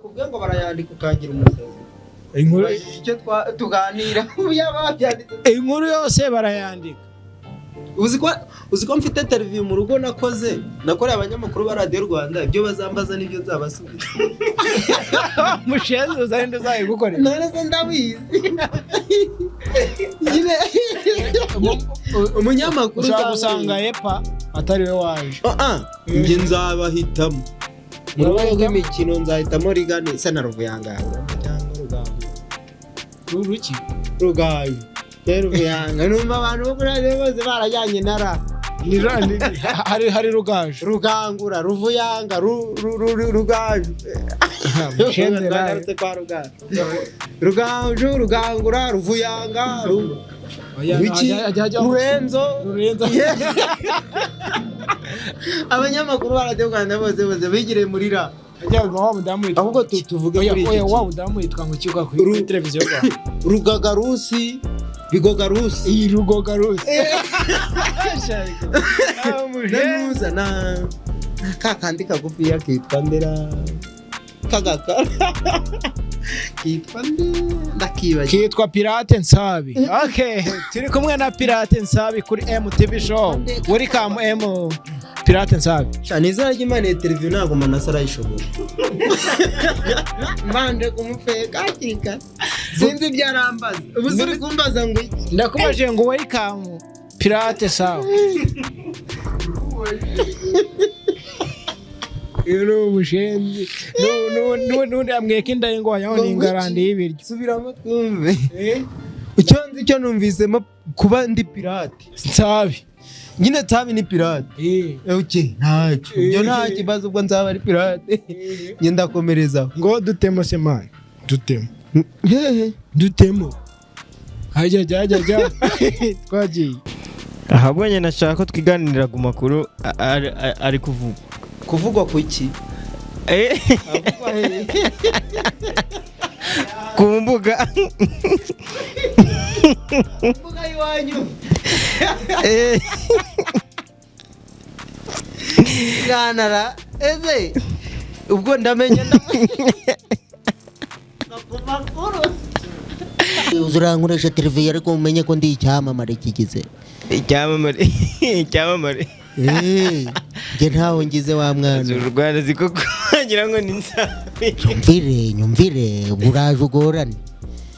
bakubwiye ngo barayandika ukagira umusazi. Inkuru icyo tuganira yababyanditse. Inkuru yose barayandika. Uzi ko mfite interview mu rugo nakoze nakoreye abanyamakuru ba Radio Rwanda ibyo bazambaza nibyo nzabasubiza. Mushenzi uzahinde uzayigukorera. None ndabizi. Yine umunyamakuru uzagusanga epa atari we waje. Nge nzabahitamo. Murabaye kw'imikino nzahitamo Rigane se na Ruvuyanga cyangwa Ruruki. Rugayo. Ruvuyanga numva abantu bo kuri bose barajyanye nara. Hari Rugaju. Rugangura, Ruvuyanga, Rugaju. Mushenzi nagarutse kwa Rugaju, Rugangura, Ruvuyanga, Rurenzo. Abanyamakuru ba Radio Rwanda bose bigire muri ra. Ahubwo tuvuge kuri iki. Wa udamu yitwa ngo kigwa kuri televiziyo kwa. Rugagarusi, Bigogarusi. Rugogarusi. Nanuza na kakandi kagufi yakitwa ndera. Kagaka. Kitwa ndakibaje. Kitwa Pirate Nsabi. Okay, turi kumwe na Pirate Nsabi kuri MTV show. Welcome M Pirate Nsabi. Cyane izina ry'Imana interview ntago manasara yishobora. Mbanje kumufeka akika. Sinzi byarambaza. Ubu uri kumbaza ngo iki? Ndakubaje ngo welcome Pirate Nsabi. Ero mushenzi. No amweka inda ngo yaho ningarandi y'ibiryo. Subiramo twumve. Icyo numvisemo kuba ndi pirate. Nsabi. Nyine Nsabi ni pirate. Okay, ntacyo. Yo nta kibazo ubwo nzaba ari pirate. Ngenda komereza. Ngo dutemo se man. Dutemo. Hehe. Dutemo. Haja. Twagiye. Ahabwo nyine nashaka ko twiganirira ku makuru ari kuvugwa ku iki? Ku mbuga iwanyu. Ganara eze ubwo ndamenya uzuranguresha televiziyo ariko umenye ko ndi icyamamare kigize icyamamare nge ntaho ngize wa mwana Rwanda ziko kugira ngo ni Nsabi. nyumvire uraje ugorane